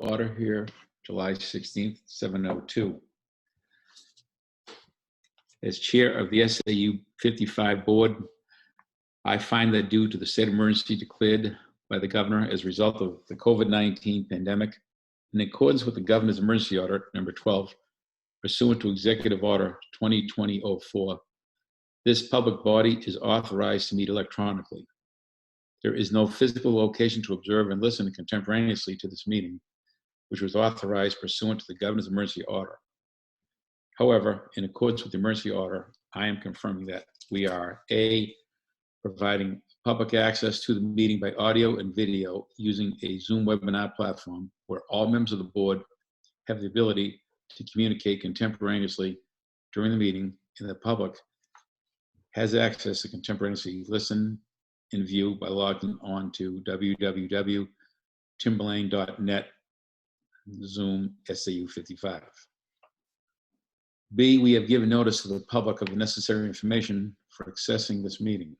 Order here, July 16th, 7:02. As chair of the SAU55 board, I find that due to the state of emergency declared by the governor as a result of the COVID-19 pandemic, in accordance with the governor's emergency order number 12, pursuant to Executive Order 2020-04, this public body is authorized to meet electronically. There is no physical location to observe and listen contemporaneously to this meeting, which was authorized pursuant to the governor's emergency order. However, in accordance with the emergency order, I am confirming that we are A, providing public access to the meeting by audio and video using a Zoom webinar platform where all members of the board have the ability to communicate contemporaneously during the meeting, and the public has access to contemporaneously listen and view by logging on to www.timberlane.net Zoom SAU55. B, we have given notice to the public of the necessary information for accessing this meeting.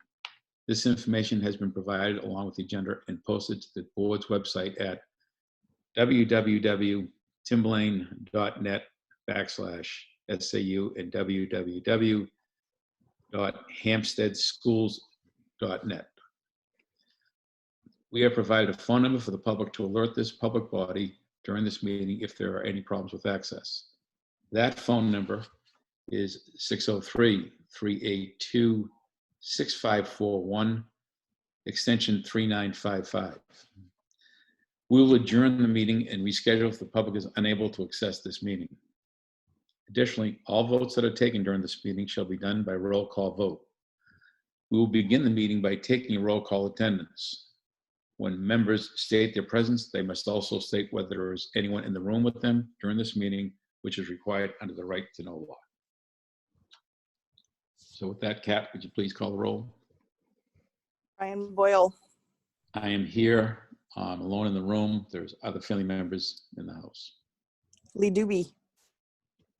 This information has been provided along with the agenda and posted to the board's website at www.timberlane.net/SAU and www.hampsteadschools.net. We have provided a phone number for the public to alert this public body during this meeting if there are any problems with access. That phone number is 603-382-6541, extension 3955. We will adjourn the meeting and reschedule if the public is unable to access this meeting. Additionally, all votes that are taken during this meeting shall be done by roll call vote. We will begin the meeting by taking a roll call attendance. When members state their presence, they must also state whether there is anyone in the room with them during this meeting, which is required under the right to know law. So with that, Kat, would you please call the roll? Brian Boyle. I am here, alone in the room. There's other family members in the house. Lee Doobie.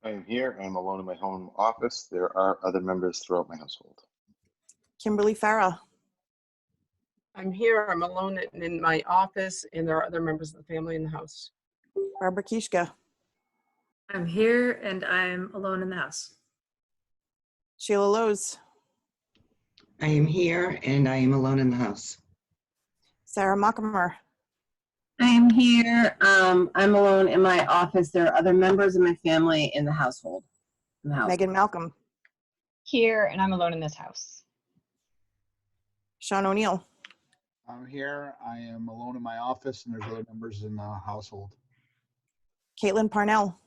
I am here. I am alone in my home office. There are other members throughout my household. Kimberly Farah. I'm here. I'm alone in my office, and there are other members of the family in the house. Barbara Kishka. I'm here and I'm alone in the house. Sheila Lowe's. I am here and I am alone in the house. Sarah Mockamer. I am here. I'm alone in my office. There are other members of my family in the household. Megan Malcolm. Here, and I'm alone in this house. Sean O'Neill. I'm here. I am alone in my office, and there's other members in the household. Caitlin Parnell.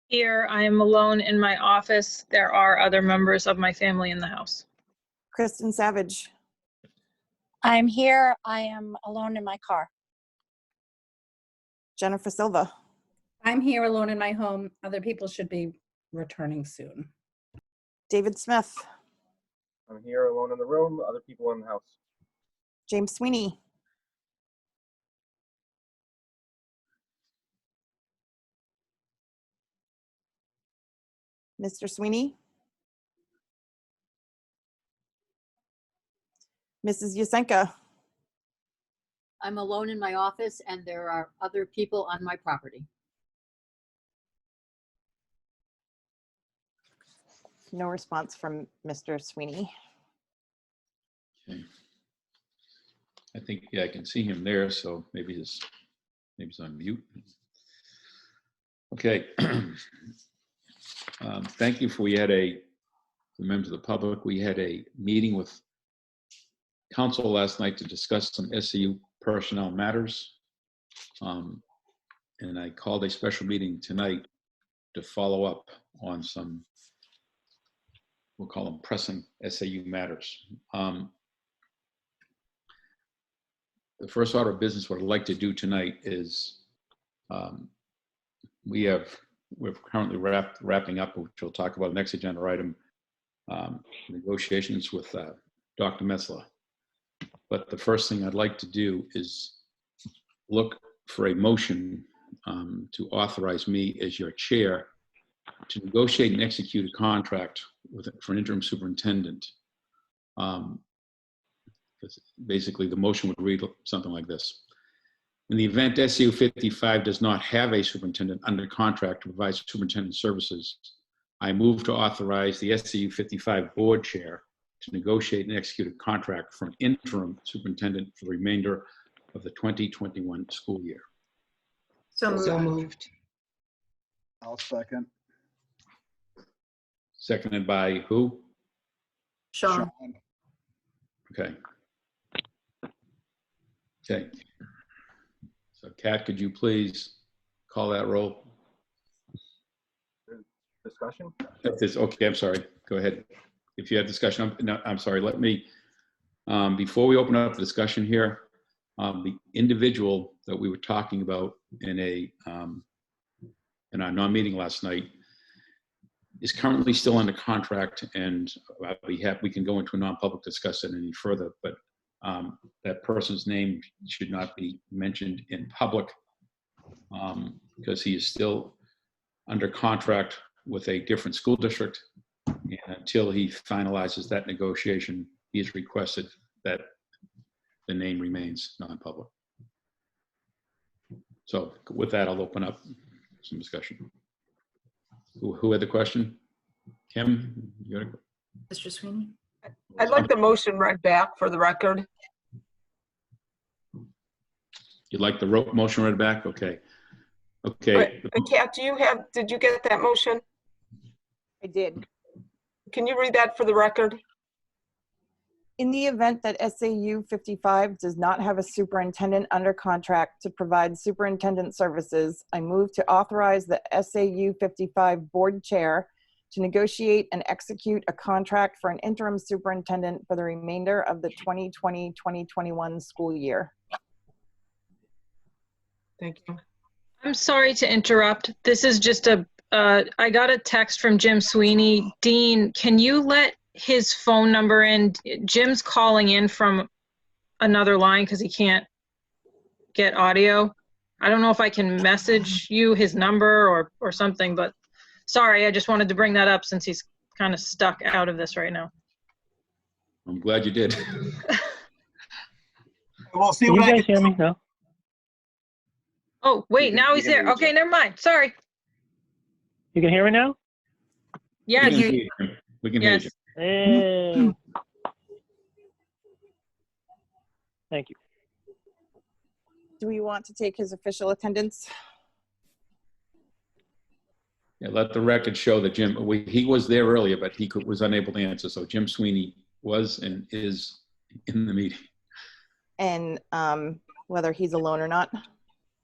Here, I am alone in my office. There are other members of my family in the house. Kristen Savage. I'm here. I am alone in my car. Jennifer Silva. I'm here alone in my home. Other people should be returning soon. David Smith. I'm here alone in the room, other people in the house. James Sweeney. Mr. Sweeney. Mrs. Yusenka. I'm alone in my office and there are other people on my property. No response from Mr. Sweeney. Okay. I think, yeah, I can see him there, so maybe he's on mute. Okay. Thank you for, the members of the public, we had a meeting with council last night to discuss some SAU personnel matters. And I called a special meeting tonight to follow up on some, we'll call them pressing SAU matters. The first order of business, what I'd like to do tonight is we're currently wrapping up, which we'll talk about next agenda item, negotiations with Dr. Metzler. But the first thing I'd like to do is look for a motion to authorize me as your chair to negotiate and execute a contract for an interim superintendent. Basically, the motion would read something like this. In the event SAU55 does not have a superintendent under contract to provide superintendent services, I move to authorize the SAU55 board chair to negotiate and execute a contract for an interim superintendent for the remainder of the 2021 school year. So moved. I'll second. Seconded by who? Sean. Okay. Okay. So Kat, could you please call that roll? Discussion? If this, okay, I'm sorry. Go ahead. If you have discussion, no, I'm sorry. Let me, before we open up the discussion here, the individual that we were talking about in our non-meeting last night is currently still under contract, and we can go into a non-public discuss it any further, but that person's name should not be mentioned in public because he is still under contract with a different school district. And until he finalizes that negotiation, he has requested that the name remains non-public. So with that, I'll open up some discussion. Who had the question? Kim, you got a, Mr. Sweeney? I'd like the motion read back for the record. you'd like the motion read back? Okay. Okay. Kat, did you get that motion? I did. Can you read that for the record? In the event that SAU55 does not have a superintendent under contract to provide superintendent services, I move to authorize the SAU55 board chair to negotiate and execute a contract for an interim superintendent for the remainder of the 2020-2021 school year. Thank you. I'm sorry to interrupt. This is just I got a text from Jim Sweeney. Dean, can you let his phone number in? Jim's calling in from another line because he can't get audio. I don't know if I can message you his number or something, but sorry, I just wanted to bring that up since he's kind of stuck out of this right now. I'm glad you did. We'll see Can what you I guys can hear me now? Oh, wait, can- now we he's can there. hear you, Okay, Jim. never mind. Sorry. You can hear me now? Yes. We can hear Yes. you. Hey. Thank you. Do we want to take his official attendance? Yeah, let the record show that Jim, he was there earlier, but he was unable to answer. So Jim Sweeney was and is in the meeting. And whether he's alone or not?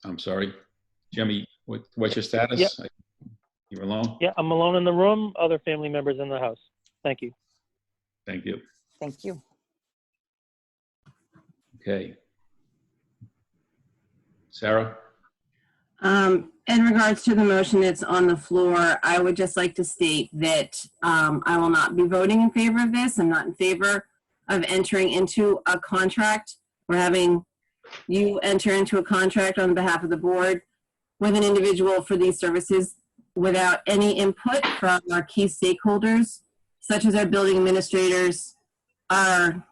I'm sorry. Jimmy, what's your status? Yep. You're alone? Yeah, I'm alone in the room, other family members in the house. Thank you. Thank you. Thank you. Okay. Sarah? In regards to the motion that's on the floor, I would just like to state that I will not be voting in favor of this. I'm not in favor of entering into a contract. We're having you enter into a contract on behalf of the board with an individual for these services without any input from our key stakeholders, such as our building administrators, our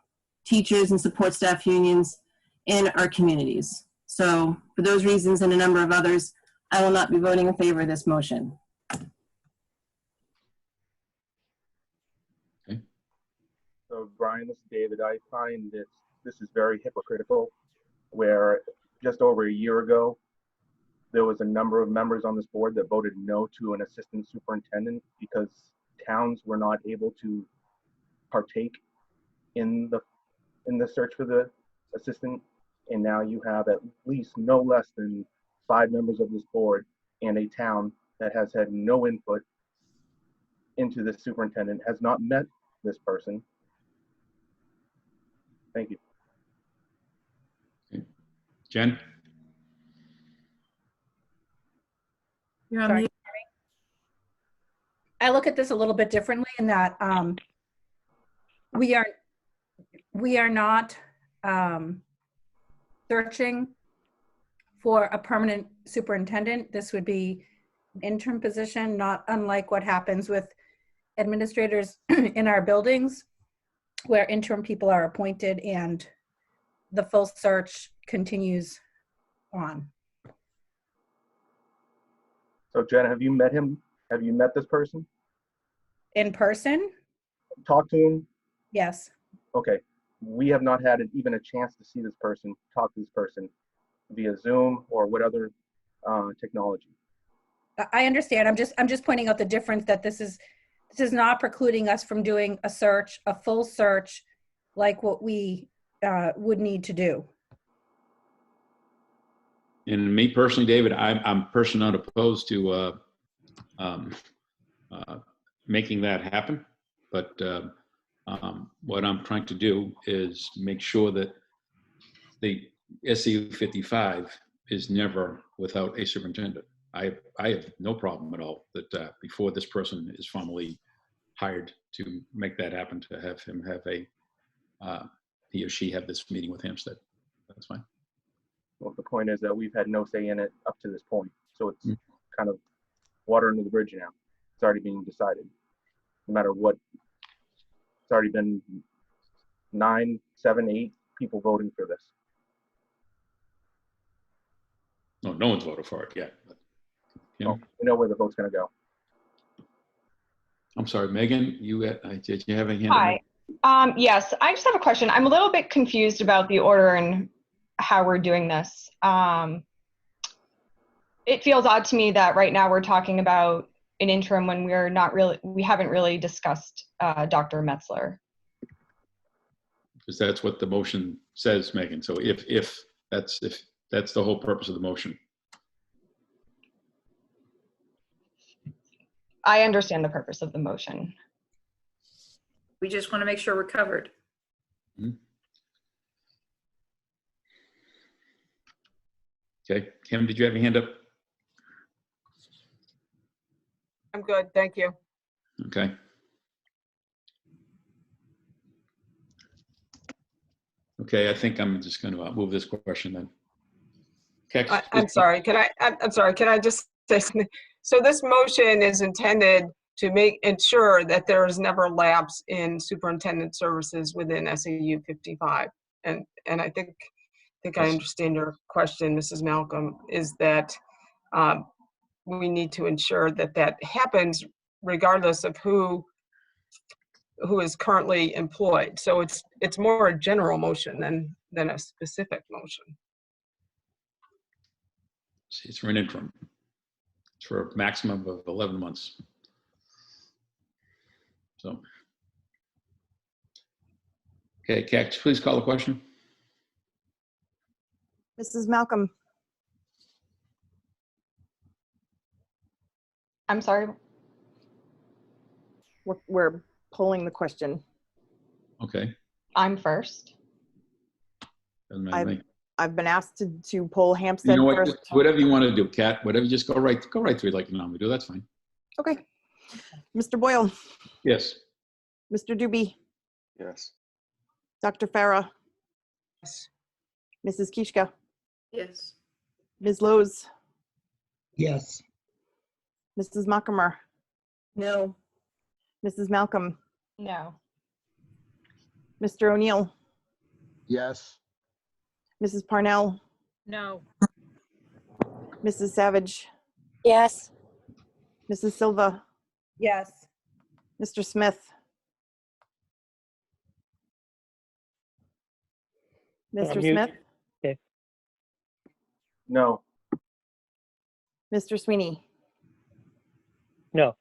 teachers and support staff unions, and our communities. So for those reasons and a number of others, I will not be voting in favor of this motion. So Brian, this is David. I find that this is very hypocritical, where just over a year ago, there was a number of members on this board that voted no to an assistant superintendent because towns were not able to partake in the search for the assistant. And now you have at least no less than 5 members of this board and a town that has had no input into this superintendent, has not met this person. Thank you. Jen? You're on mute. I look at this a little bit differently in that we are not searching for a permanent superintendent. This would be an interim position, not unlike what happens with administrators in our buildings, where interim people are appointed and the full search continues on. So Jenna, have you met him? Have you met this person? In person? Talked to him? Yes. Okay. We have not had even a chance to see this person, talk to this person via Zoom or what other technology. I understand. I'm just pointing out the difference that this is not precluding us from doing a search, a full search, like what we would need to do. And me personally, David, I'm personally not opposed to making that happen. But what I'm trying to do is make sure that the SAU55 is never without a superintendent. I have no problem at all that before this person is formally hired to make that happen, to have him have he or she have this meeting with Hampstead. That's fine. Well, the point is that we've had no say in it up to this point. So it's kind of water under the bridge now. It's already being decided. No matter what, it's already been 9, 7, 8 people voting for this. No one's voted for it yet. But, we know where the vote's going to go. I'm sorry, Megan, did you have a hand up? Hi. Yes, I just have a question. I'm a little bit confused about the order and how we're doing this. It feels odd to me that right now we're talking about an interim when we haven't really discussed Dr. Metzler. Because that's what the motion says, Megan. So if that's the whole purpose of the motion. I understand the purpose of the motion. We just want to make sure we're covered. Okay, Kim, did you have your hand up? I'm good, thank you. Okay. Okay, I think I'm just going to move this question then. Okay. I'm sorry, can I just say something? So this motion is intended to ensure that there is never lapse in superintendent services within SAU 55. And I think I understand your question, Mrs. Malcolm, is that we need to ensure that that happens regardless of who is currently employed. So it's more a general motion than a specific motion. It's for an interim. It's for a maximum of 11 months. So, okay, Kat, please call the question. Mrs. Malcolm. I'm sorry. We're polling the question. Okay. I'm first. Doesn't matter to me. I've been asked to poll Hampstead You know what? first. Whatever you want to do, Kat. Whatever, just go right through like you normally do. That's fine. Okay. Mr. Boyle. Yes. Mr. Doobie. Yes. Dr. Farah. Yes. Mrs. Kishka. Yes. Ms. Lowe's. Yes. Mrs. Mockamer. No. Mrs. Malcolm. No. Mr. O'Neill. Yes. Mrs. Parnell. No. Mrs. Savage. Yes. Mrs. Silva. Yes. Mr. Smith. Mr. Mute. Smith. Okay. No. Mr. Sweeney. No.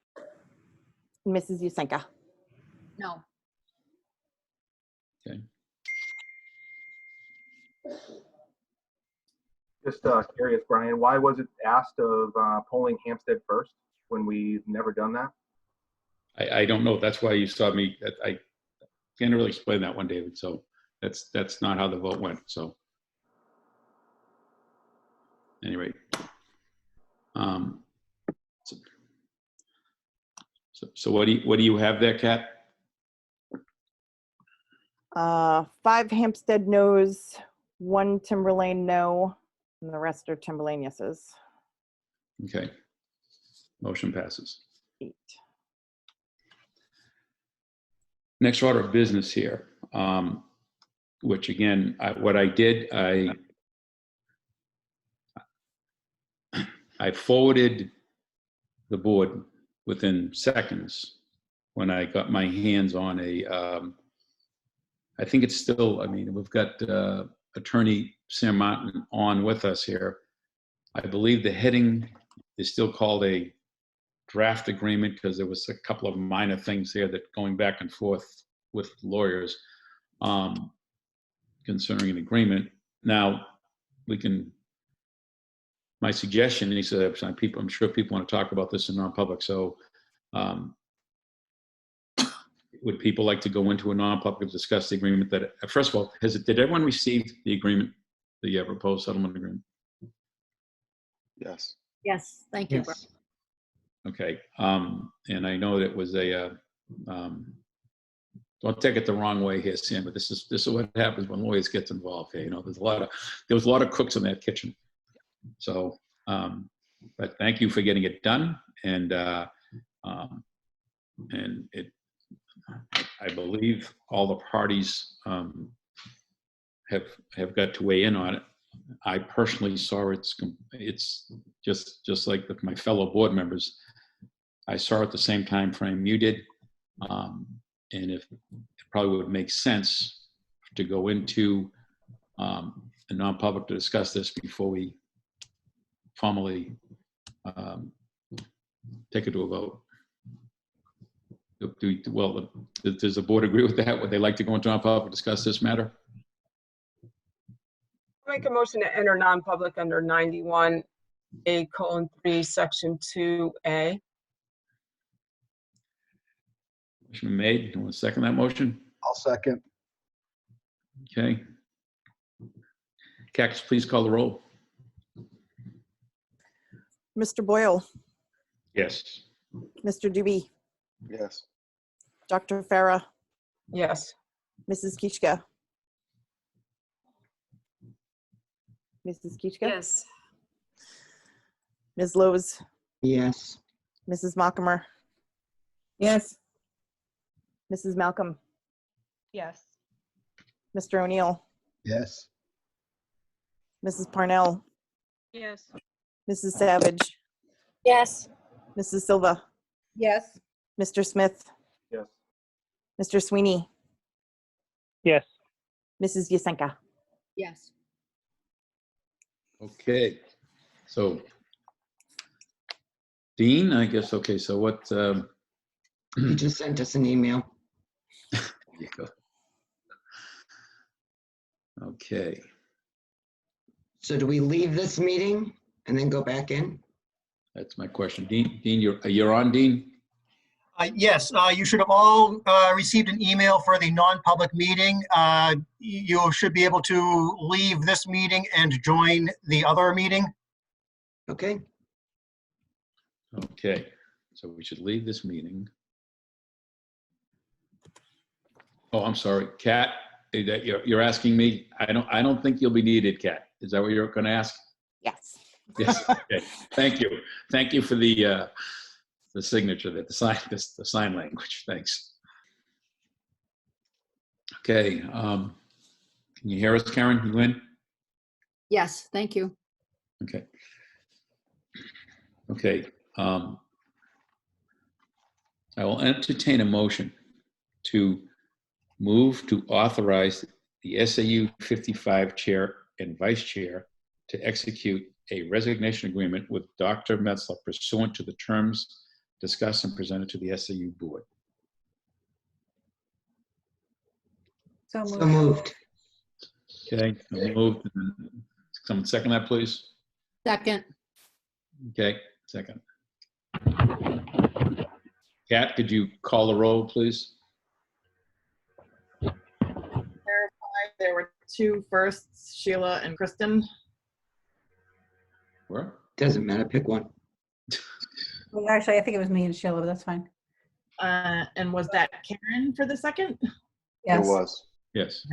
Mrs. Yusenka. No. Okay. Just curious, Brian, why was it asked of polling Hampstead first when we've never done that? I don't know. That's why you saw me. I can't really explain that one, David. So that's not how the vote went. So anyway, so what do you have there, Kat? 5 Hampstead no's, 1 Timberlane no, and the rest are Timberlane yeses. Okay. Motion passes. 8. Next order of business here, which again, what I did, I forwarded the board within seconds when I got my hands on a, I think it's still, I mean, we've got Attorney Sam Martin on with us here. I believe the heading is still called a draft agreement because there was a couple of minor things there that going back and forth with lawyers concerning an agreement. Now, we can, my suggestion, he said, I'm sure people want to talk about this in non-public, so would people like to go into a non-public to discuss the agreement that, first of all, did everyone receive the agreement, the proposed settlement agreement? Yes. Yes, thank you. Yes. Okay, and I know that it was a, don't take it the wrong way here, Sam, but this is what happens when lawyers get involved here. You know, there was a lot of cooks in that kitchen. So, but thank you for getting it done, and it, I believe all the parties have got to weigh in on it. I personally saw it's just like with my fellow board members. I saw it the same time frame you did, and if it probably would make sense to go into a non-public to discuss this before we formally take it to a vote. Well, does the board agree with that? Would they like to go into non-public to discuss this matter? Make a motion to enter non-public under 91A:3, Section 2A. Motion made. You want to second that motion? I'll second. Okay. Cactus, please call the roll. Mr. Boyle, Yes. Mr. Doobie, Yes. Dr. Farah, Yes. Mrs. Kishka. Mrs. Kishka? Yes. Ms. Lowe's, Yes. Mrs. Mockamer, Yes. Mrs. Malcolm, Yes. Mr. O'Neill, Yes. Mrs. Parnell, Yes. Mrs. Savage, Yes. Mrs. Silva, Yes. Mr. Smith, Yes. Mr. Sweeney, Yes. Mrs. Yasenka. Yes. Okay. So, Dean, I guess, okay, so what, He just sent us an email. there you go. Okay. So do we leave this meeting and then go back in? That's my question. Dean, you're on, Dean? Yes, you should have all received an email for the non-public meeting. You should be able to leave this meeting and join the other meeting. Okay. Okay, so we should leave this meeting. Oh, I'm sorry, Kat, you're asking me? I don't think you'll be needed, Kat. Is that what you're going to ask? Yes. Yes. Okay. Thank you. Thank you for the signature, the sign language. Thanks. Okay. Can you hear us, Karen? You in? Yes, thank you. Okay. Okay. I will entertain a motion to move to authorize the SAU 55 chair and vice chair to execute a resignation agreement with Dr. Metzler pursuant to the terms discussed and presented to the SAU board. So So moved. moved. Okay, moved. Someone second that, please. Second. Okay, second. Kat, could you call the roll, please? There were two firsts, Sheila and Kristen. Where? Doesn't matter, pick one. Well, actually, I think it was me and Sheila, but that's fine. And was that Karen for the second? Yes. It was. Yes.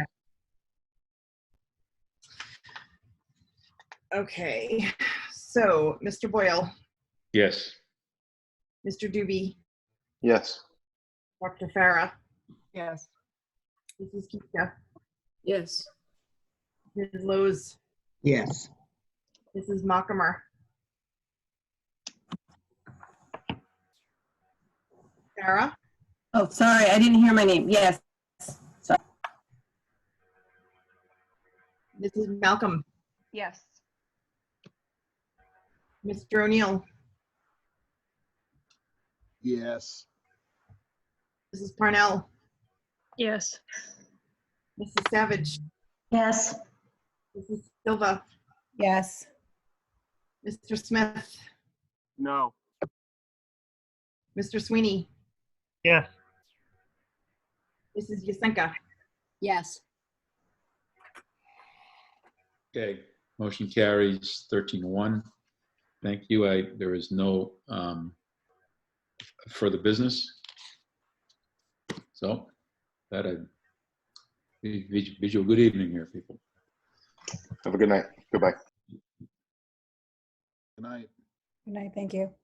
Okay, so Mr. Boyle, Yes. Mr. Doobie, Yes. Dr. Farah, Yes. Mrs. Kishka, Yes. Ms. Lowe's, Yes. Mrs. Mockamer, Sarah, Oh, sorry, I didn't hear my name. Yes. Sorry. Mrs. Malcolm, Yes. Mr. O'Neill, Yes. Mrs. Parnell, Yes. Mrs. Savage, Yes. Mrs. Silva, Yes. Mr. Smith, No. Mr. Sweeney, Yes. Mrs. Yasenka. Yes. Okay, motion carries 13-1. Thank you. There is no further business. So that visual good evening here, people. Have a good night. Goodbye. Good night. Good night. Thank you.